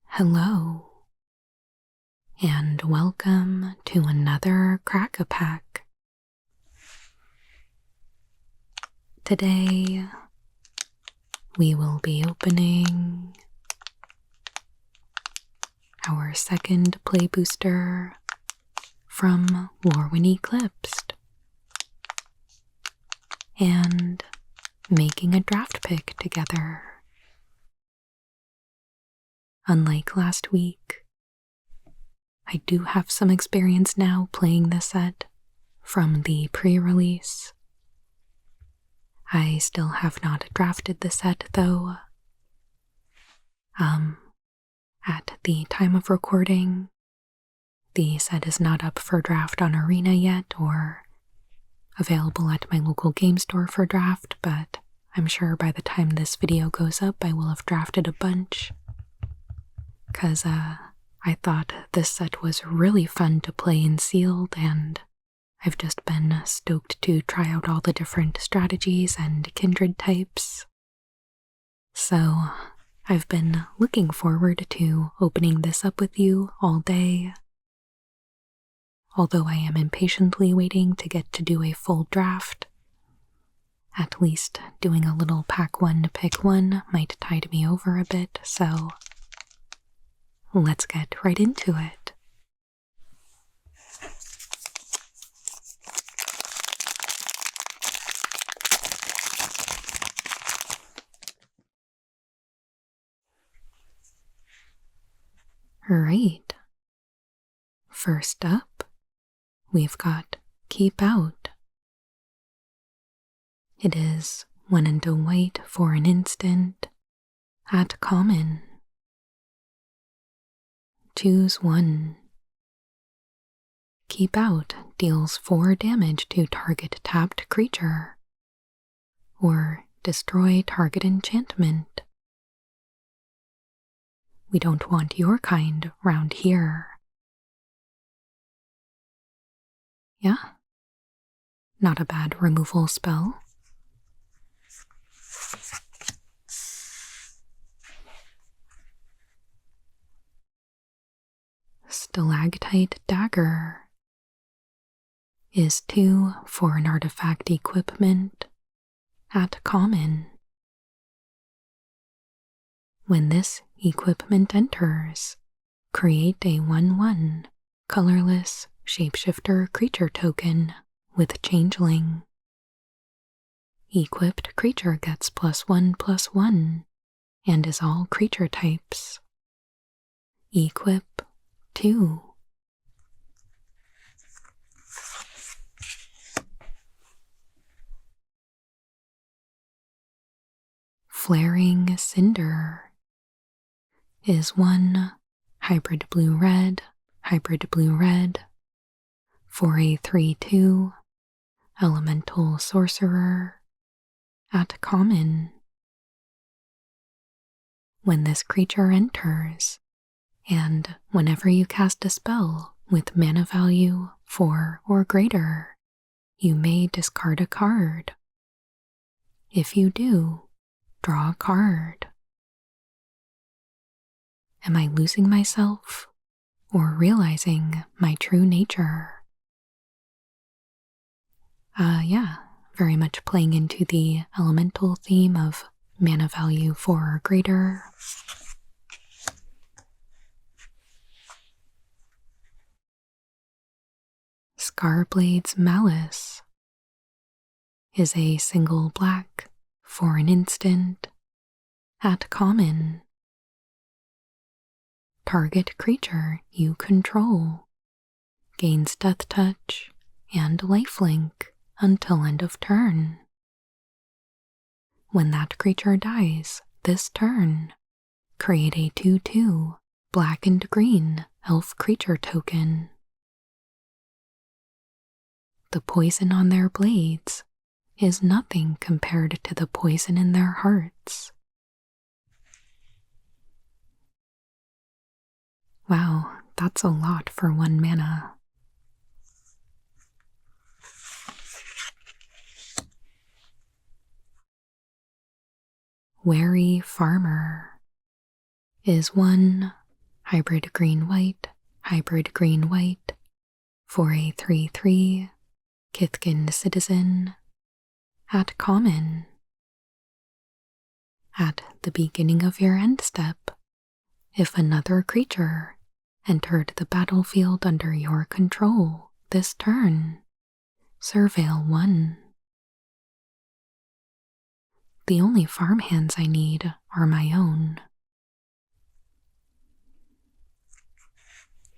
Hello, and welcome to another Crack-a-Pack. Today, we will be opening our second play booster from Lorwyn Eclipsed and making a draft pick together. Unlike last week, I do have some experience now playing this set from the pre-release. I still have not drafted the set though. At the time of recording, the set is not up for draft on Arena yet or available at my local game store for draft, but I'm sure by the time this video goes up I will have drafted a bunch. Because I thought this set was really fun to play in sealed, and I've just been stoked to try out all the different strategies and kindred types. So I've been looking forward to opening this up with you all day. Although I am impatiently waiting to get to do a full draft. At least doing a little pack one to pick one might tide me over a bit, so let's get right into it. Right. First up, we've got Keep Out. It is when into white for an instant, at common. Choose one. Keep Out deals 4 damage to target tapped creature, or destroy target enchantment. We don't want your kind round here. Yeah? Not a bad removal spell. Stalactite Dagger is 2 for an artifact equipment at common. When this equipment enters, create a 1/1 colorless shapeshifter creature token with Changeling. Equipped creature gets +1/+1 and is all creature types. Equip 2. Flaring Cinder is 1 hybrid blue-red for a 3/2 elemental sorcerer at common. When this creature enters, and whenever you cast a spell with mana value 4 or greater, you may discard a card. If you do, draw a card. Am I losing myself or realizing my true nature? Yeah, very much playing into the elemental theme of mana value 4 or greater. Scarblade's Malice is a single black for an instant at common. Target creature you control gains Death Touch and Lifelink until end of turn. When that creature dies this turn, create a 2/2 black and green elf creature token. The poison on their blades is nothing compared to the poison in their hearts. Wow, that's a lot for 1 mana. Wary Farmer is 1 hybrid green-white, for a 3/3 Kithkin citizen at common. At the beginning of your end step, if another creature entered the battlefield under your control this turn, surveil 1. The only farmhands I need are my own.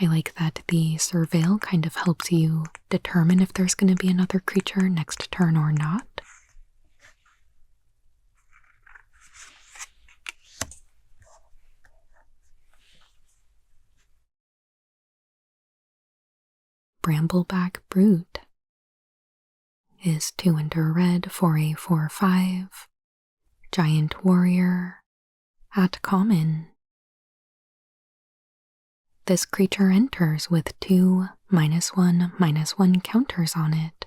I like that the surveil kind of helps you determine if there's going to be another creature next turn or not. Brambleback Brute is 2 and a red for a 4/5 giant warrior at common. This creature enters with 2 -1/-1 counters on it.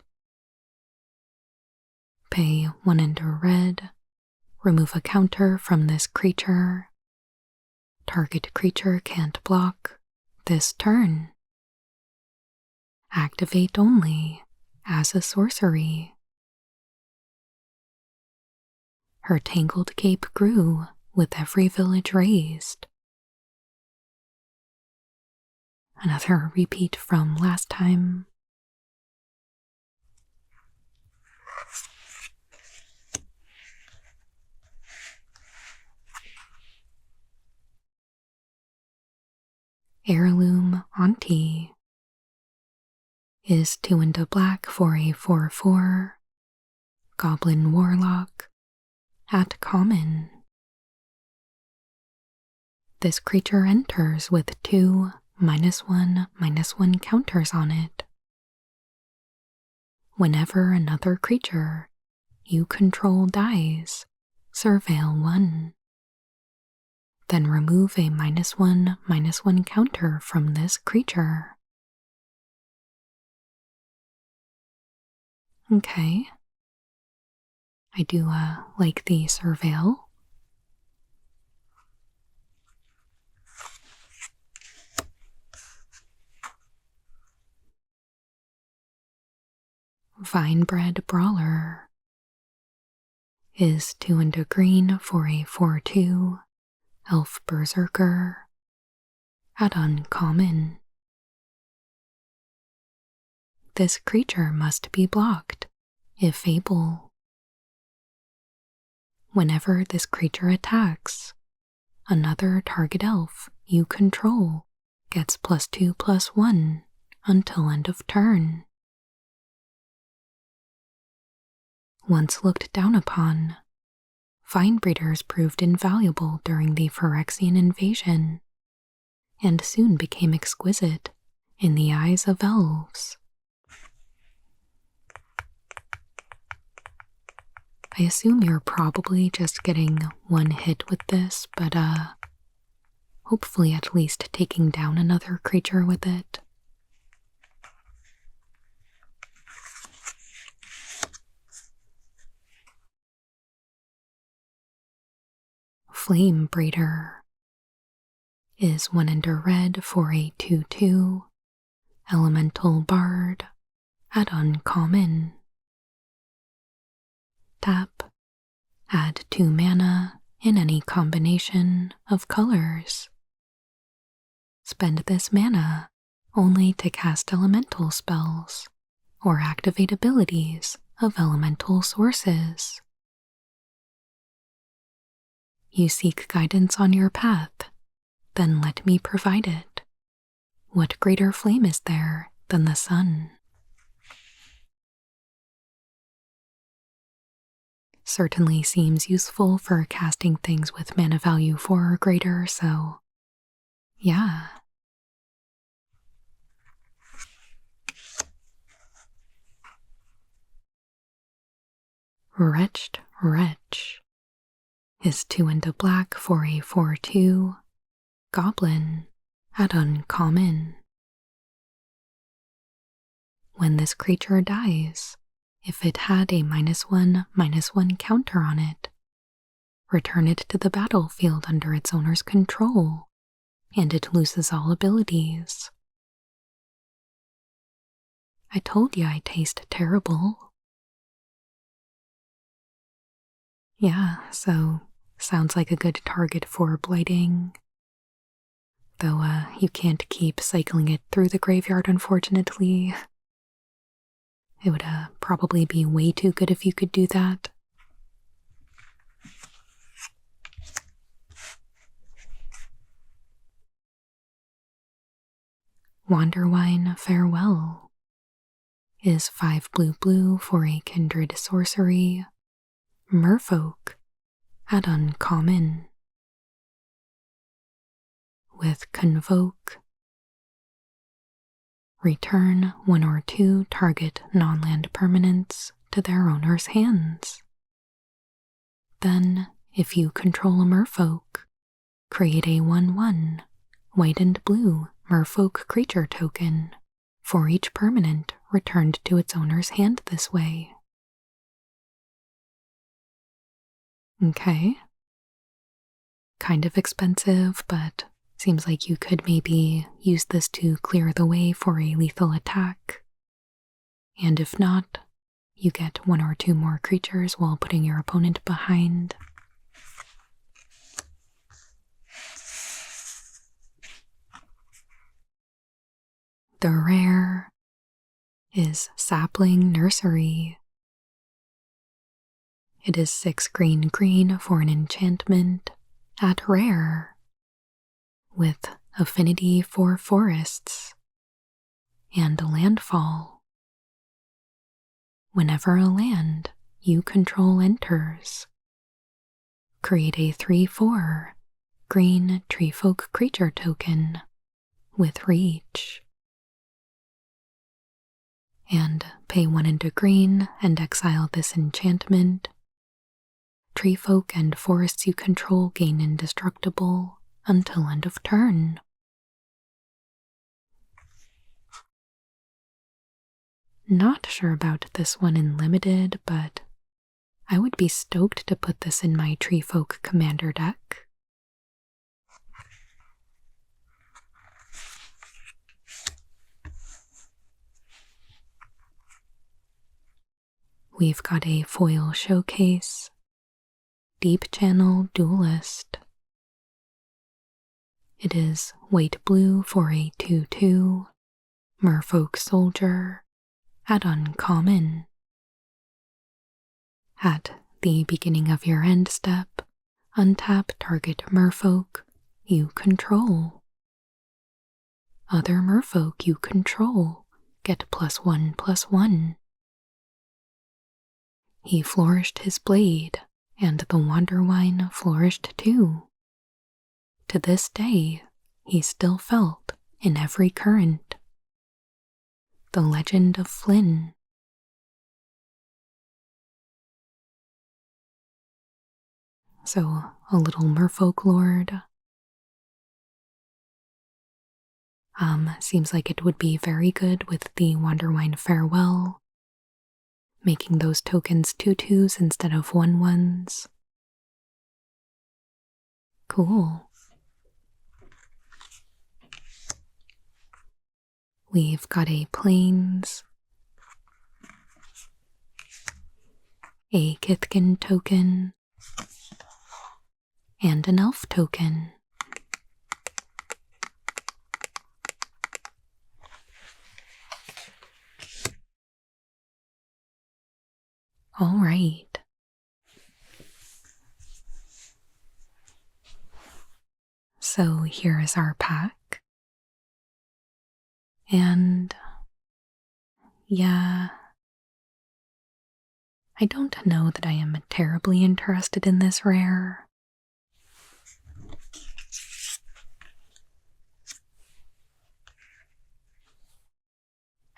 Pay 1 and a red, remove a counter from this creature. Target creature can't block this turn. Activate only as a sorcery. Her tangled cape grew with every village raised. Another repeat from last time. Heirloom Auntie is 2 and a black for a 4/4 Goblin Warlock at common. This creature enters with 2 -1/-1 counters on it. Whenever another creature you control dies, surveil 1. Then remove a -1/-1 counter from this creature. Okay. I do like the surveil. Vinebread Brawler is 2 and a green for a 4/2 Elf Berserker at uncommon. This creature must be blocked, if able. Whenever this creature attacks, another target elf you control gets +2/+1 until end of turn. Once looked down upon, Vinebreeders proved invaluable during the Phyrexian invasion, and soon became exquisite in the eyes of elves. I assume you're probably just getting 1 hit with this, but hopefully at least taking down another creature with it. Flame Breeder is 1 and a red for a 2/2 Elemental Bard at uncommon. Tap, add 2 mana in any combination of colors. Spend this mana only to cast elemental spells or activate abilities of elemental sources. You seek guidance on your path, then let me provide it. What greater flame is there than the sun? Certainly seems useful for casting things with mana value 4 or greater, so yeah. Wretched Wretch is 2 and a black for a 4/2 Goblin at uncommon. When this creature dies, if it had a -1/-1 counter on it, return it to the battlefield under its owner's control, and it loses all abilities. I told you I taste terrible. Yeah, so sounds like a good target for blighting. Though, you can't keep cycling it through the graveyard, unfortunately. It would, probably be way too good if you could do that. Wanderwine Farewell is 5 blue for a kindred sorcery. Merfolk at uncommon. With Convoke, return 1 or 2 target non-land permanents to their owner's hands. Then, if you control a merfolk, create a 1/1 white and blue merfolk creature token for each permanent returned to its owner's hand this way. Okay. Kind of expensive, but seems like you could maybe use this to clear the way for a lethal attack. And if not, you get 1 or 2 more creatures while putting your opponent behind. The rare is Sapling Nursery. It is 6 green for an enchantment at rare, with affinity for forests and landfall. Whenever a land you control enters, create a 3/4 green treefolk creature token with reach. And pay 1 into green and exile this enchantment. Treefolk and forests you control gain indestructible until end of turn. Not sure about this one in limited, but I would be stoked to put this in my Treefolk commander deck. We've got a foil showcase, Deep Channel Duelist. It is white blue for a 2/2 merfolk soldier at uncommon. At the beginning of your end step, untap target merfolk you control. Other merfolk you control get +1/+1. He flourished his blade, and the Wanderwine flourished too. To this day, he's still felt in every current. The Legend of Flynn. So, a little merfolk lord. Seems like it would be very good with the Wanderwine Farewell, making those tokens 2/2s instead of 1/1s. Cool. We've got a Plains, a Kithkin token, and an Elf token. All right. So here is our pack. And yeah, I don't know that I am terribly interested in this rare.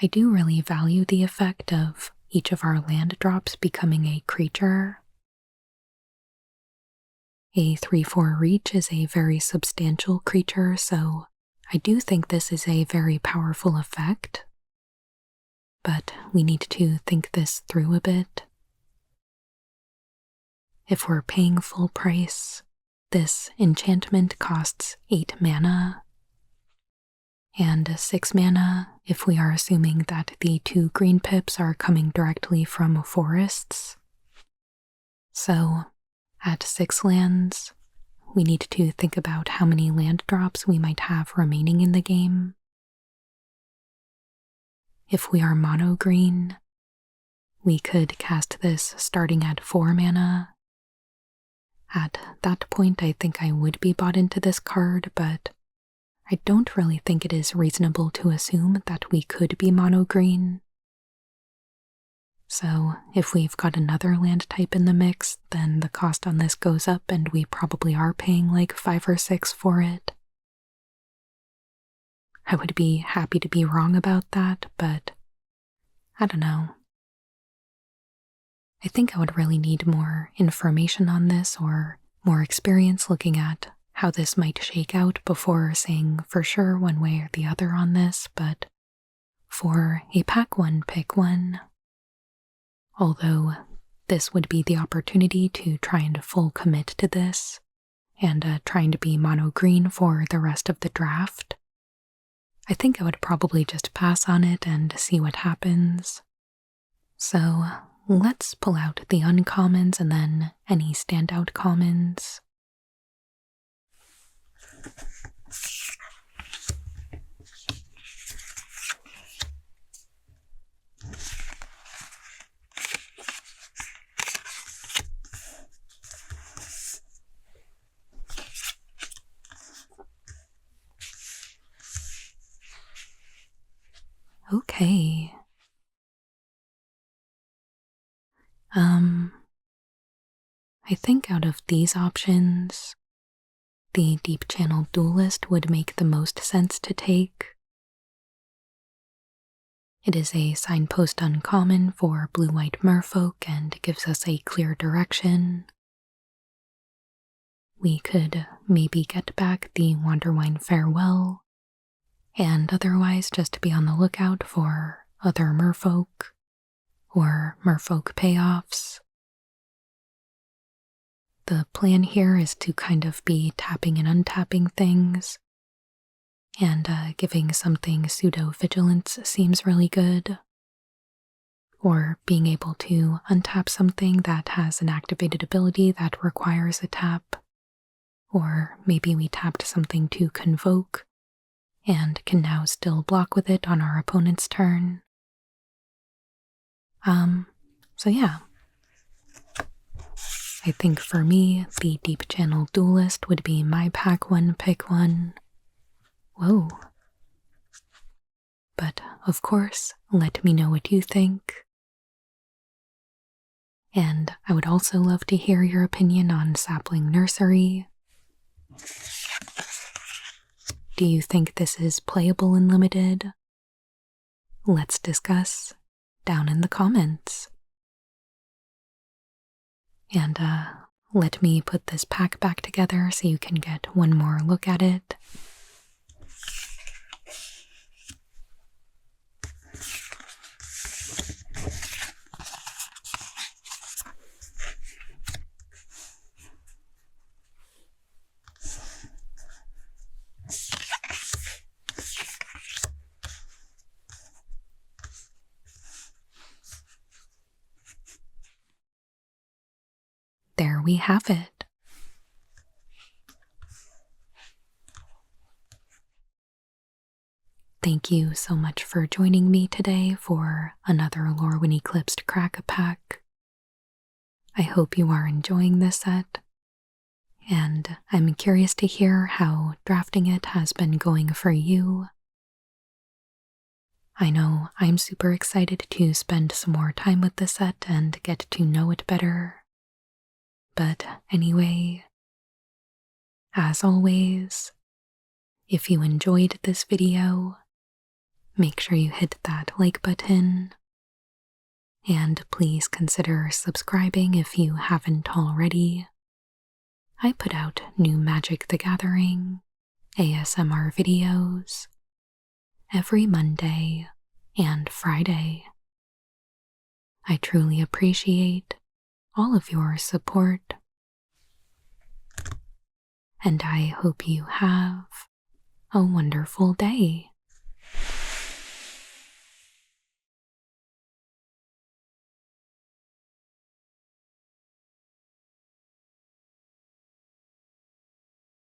I do really value the effect of each of our land drops becoming a creature. A 3/4 reach is a very substantial creature, so I do think this is a very powerful effect. But we need to think this through a bit. if we're paying full price, this enchantment costs 8 mana, and 6 mana if we are assuming that the 2 green pips are coming directly from forests. So, at 6 lands, we need to think about how many land drops we might have remaining in the game. If we are mono green, we could cast this starting at 4 mana. At that point, I think I would be bought into this card, but I don't really think it is reasonable to assume that we could be mono green. So if we've got another land type in the mix, then the cost on this goes up and we probably are paying like 5 or 6 for it. I would be happy to be wrong about that, but I don't know. I think I would really need more information on this or more experience looking at how this might shake out before saying for sure one way or the other on this, but for a pack one, pick one. Although this would be the opportunity to try and full commit to this and trying to be mono green for the rest of the draft, I think I would probably just pass on it and see what happens. So let's pull out the uncommons and then any standout commons. Okay. I think out of these options, the Deep Channel Duelist would make the most sense to take. It is a signpost uncommon for blue-white merfolk and gives us a clear direction. We could maybe get back the Wanderwine Farewell, and otherwise just be on the lookout for other merfolk or merfolk payoffs. The plan here is to kind of be tapping and untapping things, and giving something pseudo-vigilance seems really good. Or being able to untap something that has an activated ability that requires a tap. Or maybe we tapped something to convoke and can now still block with it on our opponent's turn. So yeah. I think for me, the Deep Channel Duelist would be my pack one, pick one. Whoa. But of course, let me know what you think. And I would also love to hear your opinion on Sapling Nursery. Do you think this is playable in Limited? Let's discuss down in the comments. And let me put this pack back together so you can get one more look at it. There we have it. Thank you so much for joining me today for another Lorwyn Eclipsed Crack-a-Pack. I hope you are enjoying this set, and I'm curious to hear how drafting it has been going for you. I know I'm super excited to spend some more time with the set and get to know it better. But anyway, as always, if you enjoyed this video, make sure you hit that like button, and please consider subscribing if you haven't already. I put out new Magic the Gathering ASMR videos every Monday and Friday. I truly appreciate all of your support. And I hope you have a wonderful day.